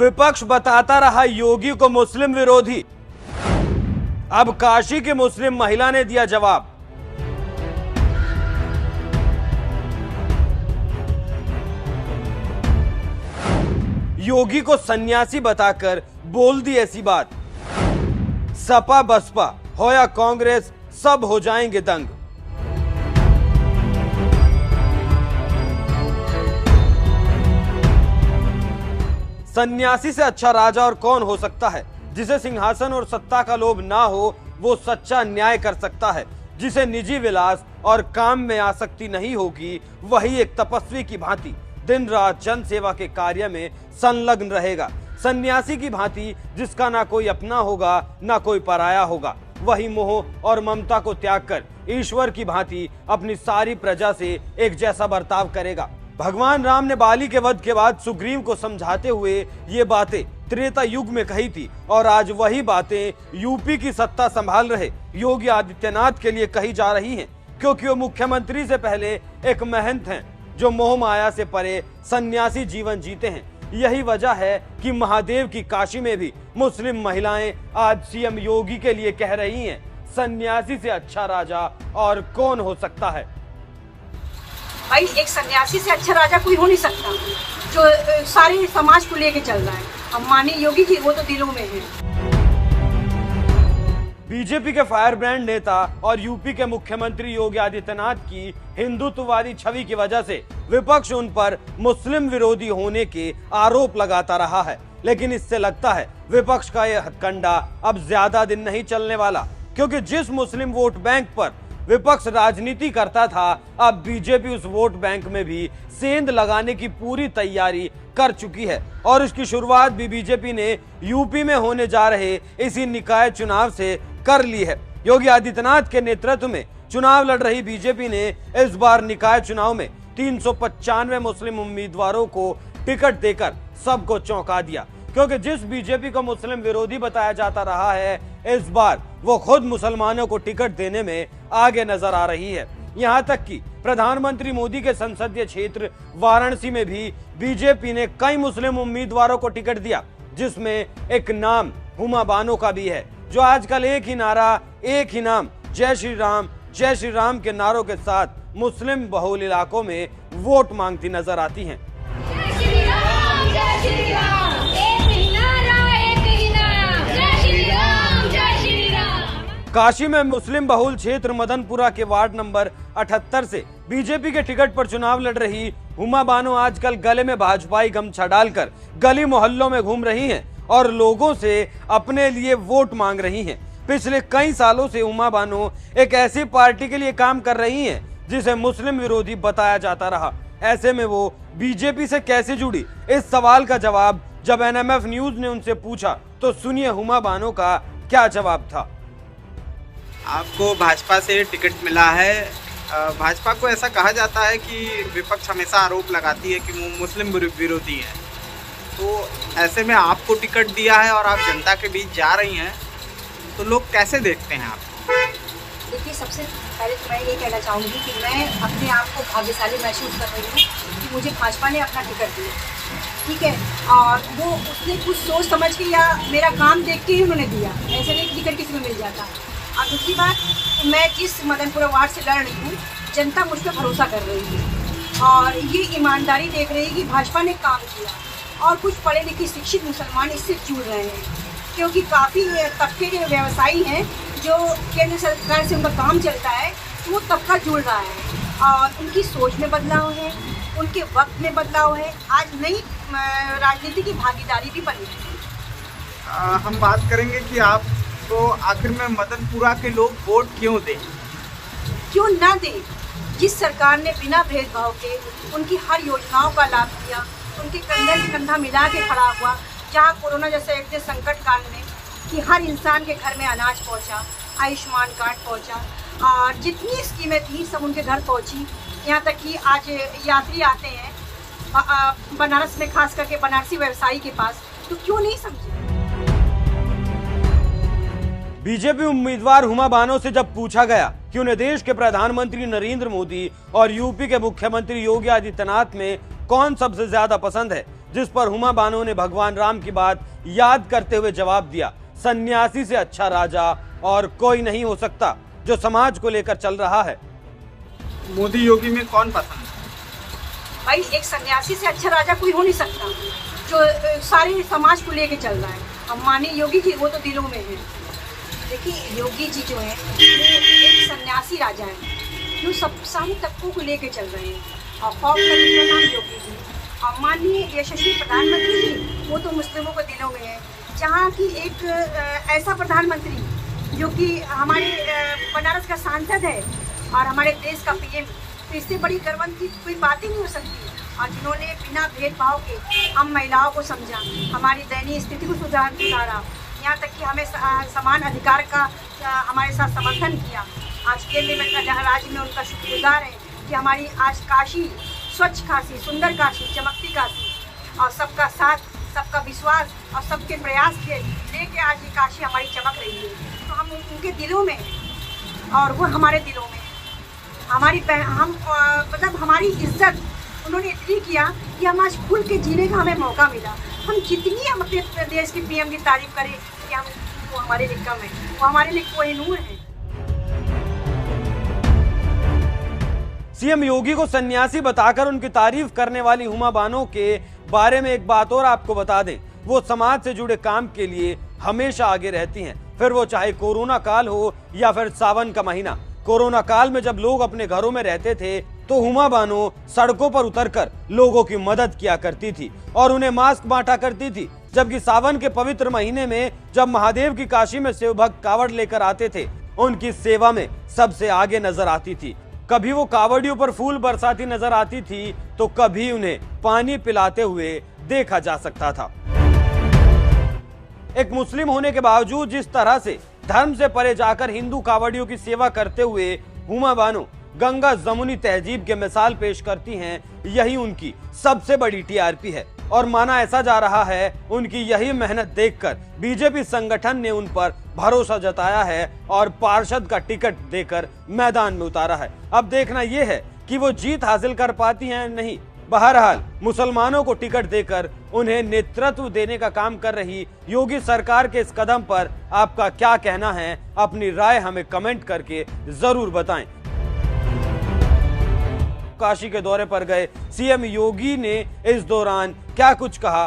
विपक्ष बताता रहा योगी को मुस्लिम विरोधी। अब काशी की मुस्लिम महिला ने दिया जवाब। योगी को सन्यासी बताकर बोल दी ऐसी बात, सपा बसपा हो या कांग्रेस सब हो जाएंगे दंग। सन्यासी से अच्छा राजा और कौन हो सकता है। जिसे सिंहासन और सत्ता का लोभ ना हो वो सच्चा न्याय कर सकता है। जिसे निजी विलास और काम में आसक्ति नहीं होगी वही एक तपस्वी की भांति दिन रात जन सेवा के कार्य में संलग्न रहेगा। सन्यासी की भांति जिसका ना कोई अपना होगा ना कोई पराया होगा, वही मोह और ममता को त्याग कर ईश्वर की भांति अपनी सारी प्रजा से एक जैसा बर्ताव करेगा। भगवान राम ने बाली के वध के बाद सुग्रीव को समझाते हुए ये बातें त्रेता युग में कही थी और आज वही बातें यूपी की सत्ता संभाल रहे योगी आदित्यनाथ के लिए कही जा रही हैं, क्योंकि वो मुख्यमंत्री से पहले एक महंत हैं जो मोह माया से परे सन्यासी जीवन जीते हैं। यही वजह है कि महादेव की काशी में भी मुस्लिम महिलाएं आज सीएम योगी के लिए कह रही हैं, सन्यासी से अच्छा राजा और कौन हो सकता है। भाई एक सन्यासी से अच्छा राजा कोई हो नहीं सकता जो सारे समाज को लेके चल रहा है। हम माने योगी जी, वो तो दिलों में है। बीजेपी के फायर ब्रांड नेता और यूपी के मुख्यमंत्री योगी आदित्यनाथ की हिंदुत्ववादी छवि की वजह से विपक्ष उन पर मुस्लिम विरोधी होने के आरोप लगाता रहा है, लेकिन इससे लगता है विपक्ष का यह हथकंडा अब ज्यादा दिन नहीं चलने वाला, क्योंकि जिस मुस्लिम वोट बैंक पर विपक्ष राजनीति करता था, अब बीजेपी उस वोट बैंक में भी सेंध लगाने की पूरी तैयारी कर चुकी है और इसकी शुरुआत भी बीजेपी ने यूपी में होने जा रहे इसी निकाय चुनाव से कर ली है। योगी आदित्यनाथ के नेतृत्व में चुनाव लड़ रही बीजेपी ने इस बार निकाय चुनाव में 395 मुस्लिम उम्मीदवारों को टिकट देकर सबको चौंका दिया, क्योंकि जिस बीजेपी को मुस्लिम विरोधी बताया जाता रहा है, इस बार वो खुद मुसलमानों को टिकट देने में आगे नजर आ रही है। यहाँ तक कि प्रधानमंत्री मोदी के संसदीय क्षेत्र वाराणसी में भी बीजेपी ने कई मुस्लिम उम्मीदवारों को टिकट दिया, जिसमें एक नाम हुमा बानो का भी है, जो आजकल एक ही नारा, एक ही नाम जय श्री राम के नारों के साथ मुस्लिम बहुल इलाकों में वोट मांगती नजर आती हैं। काशी में मुस्लिम बहुल क्षेत्र मदनपुरा के वार्ड नंबर 78 से बीजेपी के टिकट पर चुनाव लड़ रही हुमा बानो आजकल गले में भाजपाई गमछा डालकर गली मोहल्लों में घूम रही हैं और लोगों से अपने लिए वोट मांग रही हैं। पिछले कई सालों से हुमा बानो एक ऐसी पार्टी के लिए काम कर रही हैं जिसे मुस्लिम विरोधी बताया जाता रहा। ऐसे में वो बीजेपी से कैसे जुड़ी, इस सवाल का जवाब जब एनएमएफ न्यूज ने उनसे पूछा तो सुनिए हुमा बानो का क्या जवाब था। आपको भाजपा से टिकट मिला है। भाजपा को ऐसा कहा जाता है कि विपक्ष हमेशा आरोप लगाती है कि वो मुस्लिम विरोधी है, तो ऐसे में आपको टिकट दिया है और आप जनता के बीच जा रही हैं, तो लोग कैसे देखते हैं आपको? देखिए, सबसे पहले तो मैं ये कहना चाहूँगी कि मैं अपने आप को भाग्यशाली महसूस कर रही हूँ कि मुझे भाजपा ने अपना टिकट दिया, ठीक है, और वो उसने कुछ सोच समझ के या मेरा काम देख के ही उन्होंने दिया, ऐसे नहीं टिकट किसी में मिल जाता। और दूसरी बात, मैं जिस मदनपुरा वार्ड से लड़ रही हूँ, जनता मुझ पर भरोसा कर रही है और ये ईमानदारी देख रही है कि भाजपा ने काम किया और कुछ पढ़े लिखे शिक्षित मुसलमान इससे जुड़ रहे हैं, क्योंकि काफ़ी तबके के व्यवसायी हैं जो केंद्र सरकार से उनका काम चलता है, तो वो तबका जुड़ रहा है और उनकी सोच में बदलाव है, उनके वक्त में बदलाव है। आज नई राजनीति की भागीदारी भी बनी है। हम बात करेंगे कि आप तो आखिर में मदनपुरा के लोग वोट क्यों दें? क्यों ना दें? जिस सरकार ने बिना भेदभाव के उनकी हर योजनाओं का लाभ दिया, उनके कंधे से कंधा मिला के खड़ा हुआ, जहाँ कोरोना जैसे एक संकट काल में कि हर इंसान के घर में अनाज पहुँचा, आयुष्मान कार्ड पहुँचा और जितनी स्कीमें थी सब उनके घर पहुँची। यहाँ तक कि आज यात्री आते हैं बनारस में, खास करके बनारसी व्यवसायी के पास, तो क्यों नहीं समझे। बीजेपी उम्मीदवार हुमा बानो से जब पूछा गया कि उन्हें देश के प्रधानमंत्री नरेंद्र मोदी और यूपी के मुख्यमंत्री योगी आदित्यनाथ में कौन सबसे ज्यादा पसंद है, जिस पर हुमा बानो ने भगवान राम की बात याद करते हुए जवाब दिया, सन्यासी से अच्छा राजा और कोई नहीं हो सकता जो समाज को लेकर चल रहा है। मोदी योगी में कौन पसंद है? भाई एक सन्यासी से अच्छा राजा कोई हो नहीं सकता जो सारे समाज को लेके चल रहा है। अब मानिए योगी जी, वो तो दिलों में है। देखिए योगी जी जो है वो एक सन्यासी राजा है जो सब सारे तबकों को लेके चल रहे हैं। और खौफ करने का नाम योगी जी। और माननीय यशस्वी प्रधानमंत्री जी, वो तो मुस्लिमों के दिलों में है। जहाँ की एक ऐसा प्रधानमंत्री जो कि हमारे बनारस का सांसद है और हमारे देश का पीएम, तो इससे बड़ी गर्व की कोई बात ही नहीं हो सकती। और जिन्होंने बिना भेदभाव के हम महिलाओं को समझा, हमारी दयनीय स्थिति को सुधारा, यहाँ तक कि हमें समान अधिकार का हमारे साथ समर्थन किया। आज केंद्र में राज्य में उनका शुक्रगुजार है कि हमारी आज काशी स्वच्छ काशी, सुंदर काशी, चमकती काशी और सबका साथ, सबका विश्वास और सबके प्रयास के लेके आज ये काशी हमारी चमक रही है। तो हम उनके दिलों में और वो हमारे दिलों में हमारी इज्जत उन्होंने इतनी किया कि हम आज खुल के जीने का हमें मौका मिला। हम जितनी हम अपने देश के पीएम की तारीफ करें कि हम वो हमारे लिए कम है, वो हमारे लिए कोहिनूर है। सीएम योगी को सन्यासी बताकर उनकी तारीफ करने वाली हुमा बानो के बारे में एक बात और आपको बता दें, वो समाज से जुड़े काम के लिए हमेशा आगे रहती हैं, फिर वो चाहे कोरोना काल हो या फिर सावन का महीना। कोरोना काल में जब लोग अपने घरों में रहते थे तो हुमा बानो सड़कों पर उतरकर लोगों की मदद किया करती थी और उन्हें मास्क बांटा करती थी। जबकि सावन के पवित्र महीने में जब महादेव की काशी में शिव भक्त कावड़ लेकर आते थे, उनकी सेवा में सबसे आगे नजर आती थी। कभी वो कावड़ियों पर फूल बरसाती नजर आती थी तो कभी उन्हें पानी पिलाते हुए देखा जा सकता था। एक मुस्लिम होने के बावजूद जिस तरह से धर्म से परे जाकर हिंदू कावड़ियों की सेवा करते हुए हुमा बानो गंगा जमुनी तहजीब के मिसाल पेश करती हैं, यही उनकी सबसे बड़ी टीआरपी है। और माना ऐसा जा रहा है उनकी यही मेहनत देखकर बीजेपी संगठन ने उन पर भरोसा जताया है और पार्षद का टिकट देकर मैदान में उतारा है। अब देखना यह है कि वो जीत हासिल कर पाती हैं नहीं। बहरहाल मुसलमानों को टिकट देकर उन्हें नेतृत्व देने का काम कर रही योगी सरकार के इस कदम पर आपका क्या कहना है? अपनी राय हमें कमेंट करके जरूर बताएं। काशी के दौरे पर गए सीएम योगी ने इस दौरान क्या कुछ कहा,